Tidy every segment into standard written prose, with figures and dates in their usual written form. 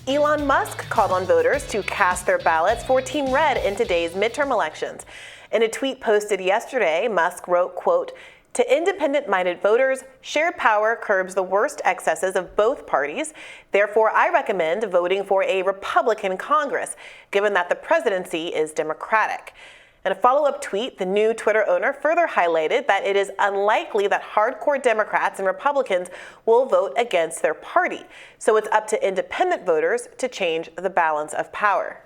Elon Musk called on voters to cast their ballots for Team Red in today's midterm elections. In a tweet posted yesterday, Musk wrote, quote, "To independent-minded voters, shared power curbs the worst excesses of both parties. Therefore, I recommend voting for a Republican Congress, given that the presidency is Democratic." In a follow-up tweet, the new Twitter owner further highlighted that it is unlikely that hardcore Democrats and Republicans will vote against their party. So it's up to independent voters to change the balance of power.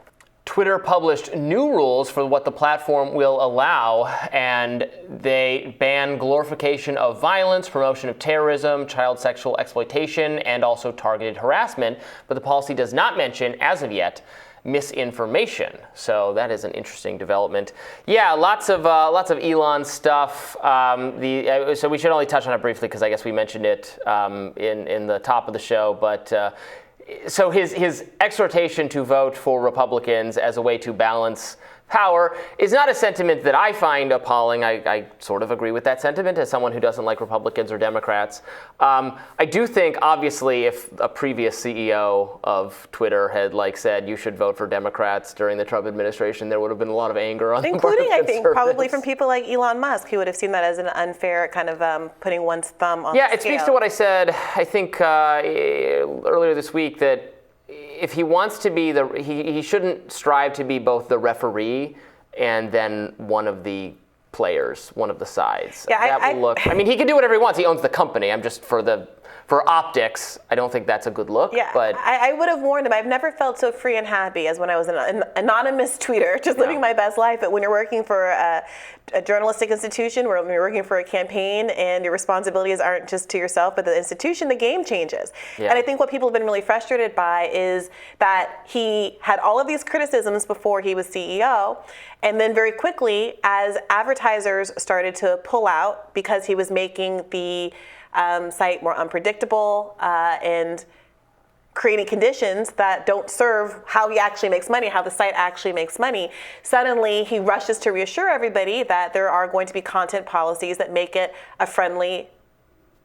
Twitter published new rules for what the platform will allow, and they ban glorification of violence, promotion of terrorism, child sexual exploitation, and also targeted harassment. But the policy does not mention, as of yet, misinformation. So that is an interesting development. Yeah, lots of Elon stuff. So we should only touch on it briefly because I guess we mentioned it in the top of the show. But so his exhortation to vote for Republicans as a way to balance power is not a sentiment that I find appalling. I sort of agree with that sentiment as someone who doesn't like Republicans or Democrats. I do think, obviously, if a previous CEO of Twitter had said you should vote for Democrats during the Trump administration, there would have been a lot of anger on the part of including, I think, conservatives. probably from people like Elon Musk, who would have seen that as an unfair kind of putting one's thumb on the scale. It speaks to what I said, I think, earlier this week, that if he wants to be he shouldn't strive to be both the referee and then one of the players, one of the sides. Yeah, I mean, he can do whatever he wants. He owns the company. I'm just for optics, I don't think that's a good look. Yeah, but I would have warned him. I've never felt so free and happy as when I was an anonymous tweeter, just living my best life. But when you're working for a journalistic institution, when you're working for a campaign, and your responsibilities aren't just to yourself, but the institution, the game changes. Yeah. And I think what people have been really frustrated by is that he had all of these criticisms before he was CEO, and then very quickly, as advertisers started to pull out because he was making the site more unpredictable and creating conditions that don't serve how he actually makes money, how the site actually makes money. Suddenly, he rushes to reassure everybody that there are going to be content policies that make it a friendly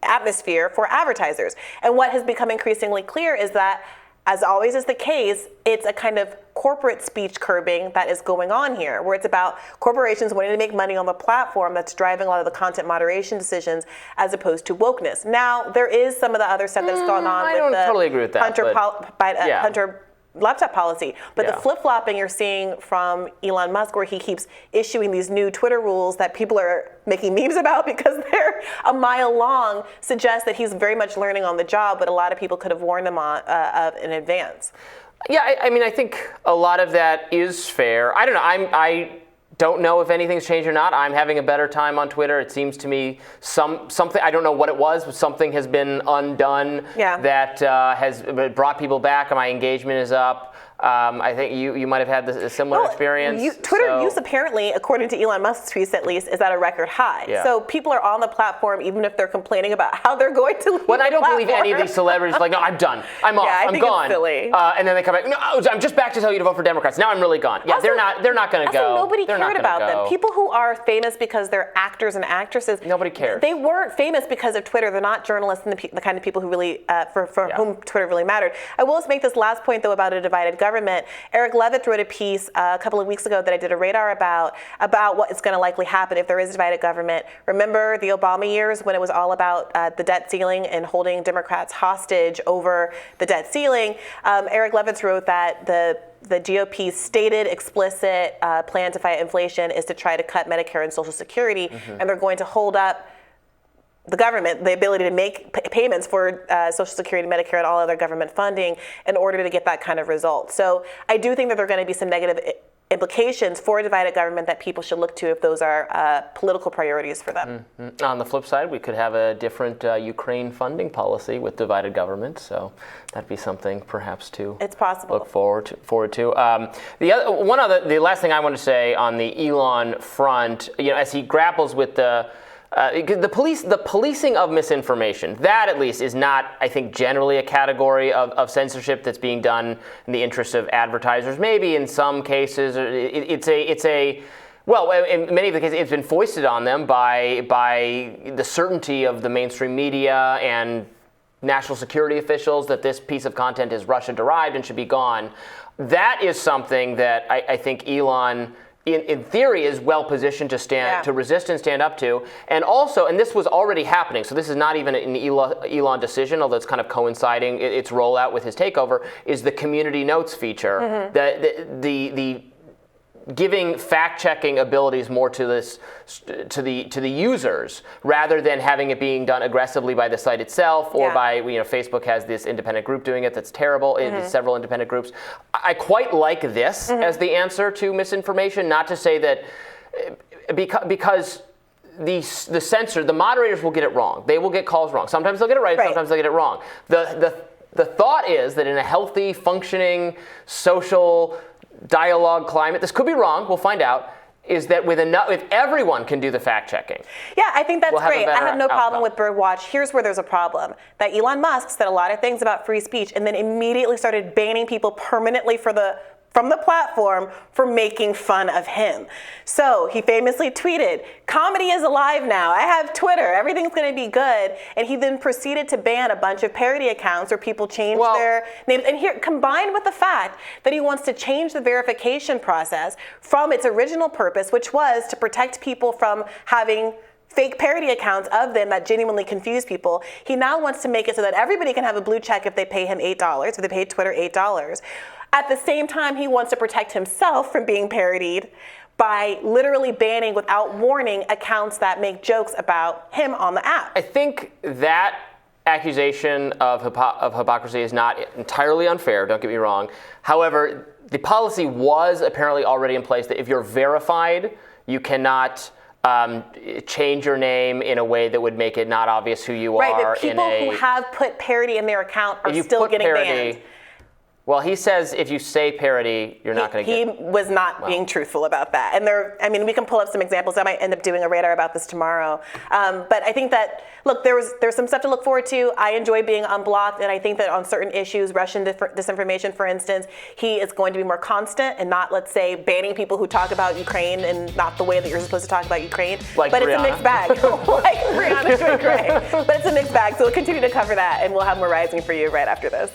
atmosphere for advertisers. And what has become increasingly clear is that, as always is the case, it's a kind of corporate speech curbing that is going on here, where it's about corporations wanting to make money on the platform that's driving a lot of the content moderation decisions, as opposed to wokeness. Now, there is some of the other stuff that's gone on with the totally agree with that, Hunter laptop policy. But the flip-flopping you're seeing from Elon Musk, where he keeps issuing these new Twitter rules that people are making memes about because they're a mile long, suggests that he's very much learning on the job, but a lot of people could have warned him of in advance. Yeah, I mean, I think a lot of that is fair. I don't know. I don't know if anything's changed or not. I'm having a better time on Twitter. It seems to me something, I don't know what it was, but something has been undone that has brought people back, and my engagement is up. I think you might have had a similar experience. Twitter use, apparently, according to Elon Musk's tweets at least, is at a record high. Yeah. So people are on the platform even if they're complaining about how they're going to leave I don't believe any of these celebrities no, I'm done. I'm off. I'm gone. It's silly. And then they come back, no, I'm just back to tell you to vote for Democrats. Now I'm really gone. Yeah, also, they're not going to go. Nobody cared about them. People who are famous because they're actors and actresses. Nobody cares. They weren't famous because of Twitter. They're not journalists and the kind of people who really, for whom Twitter really mattered. I will make this last point, though, about a divided government. Eric Levitt wrote a piece a couple of weeks ago that I did a radar about what is going to likely happen if there is a divided government. Remember the Obama years when it was all about the debt ceiling and holding Democrats hostage over the debt ceiling? Eric Levitt wrote that the GOP's stated explicit plan to fight inflation is to try to cut Medicare and Social Security, and they're going to hold up the government, the ability to make payments for Social Security, Medicare, and all other government funding in order to get that kind of result. So I do think that there are going to be some negative implications for a divided government that people should look to if those are political priorities for them. On the flip side, we could have a different Ukraine funding policy with divided government, so that'd be something perhaps to look forward to. The last thing I want to say on the Elon front, as he grapples with the policing of misinformation, that at least is not, I think, generally a category of censorship that's being done in the interest of advertisers. Maybe in some cases, well, in many of the cases, it's been foisted on them by the certainty of the mainstream media and national security officials that this piece of content is Russia-derived and should be gone. That is something that I think Elon, in theory, is well positioned to to resist and stand up to. And also, and this was already happening, so this is not even an Elon decision, although it's kind of coinciding its rollout with his takeover, is the community notes feature. The giving fact-checking abilities more to the users rather than having it being done aggressively by the site itself or by Facebook has this independent group doing it that's terrible. Several independent groups. I quite like this as the answer to misinformation. Not to say that because the censor, the moderators will get it wrong. They will get calls wrong. Sometimes they'll get it right. Sometimes they'll get it wrong. The thought is that in a healthy, functioning, social dialogue climate, this could be wrong, we'll find out, is that if everyone can do the fact checking. Yeah, I think that's great. I have no problem with Birdwatch. Here's where there's a problem. That Elon Musk said a lot of things about free speech and then immediately started banning people permanently from the platform for making fun of him. So he famously tweeted, "Comedy is alive now. I have Twitter. Everything's going to be good." And he then proceeded to ban a bunch of parody accounts where people change their names. And here, combined with the fact that he wants to change the verification process from its original purpose, which was to protect people from having fake parody accounts of them that genuinely confuse people, he now wants to make it so that everybody can have a blue check if they pay him $8, if they pay Twitter $8. At the same time, he wants to protect himself from being parodied by literally banning without warning accounts that make jokes about him on the app. I think that accusation of hypocrisy is not entirely unfair, don't get me wrong. However, the policy was apparently already in place that if you're verified, you cannot change your name in a way that would make it not obvious who you are. Right, but people who have put parody in their account are still getting banned. Well, he says if you say parody, you're not going to get... He was not being truthful about that. And we can pull up some examples. I might end up doing a radar about this tomorrow. But I think that, look, there's some stuff to look forward to. I enjoy being unblocked, and I think that on certain issues, Russian disinformation, for instance, he is going to be more constant and not, let's say, banning people who talk about Ukraine and not the way that you're supposed to talk about Ukraine. Like but Brianna. It's a mixed bag. Like Brianna's doing great. But it's a mixed bag, so we'll continue to cover that, and we'll have more Rising for you right after this.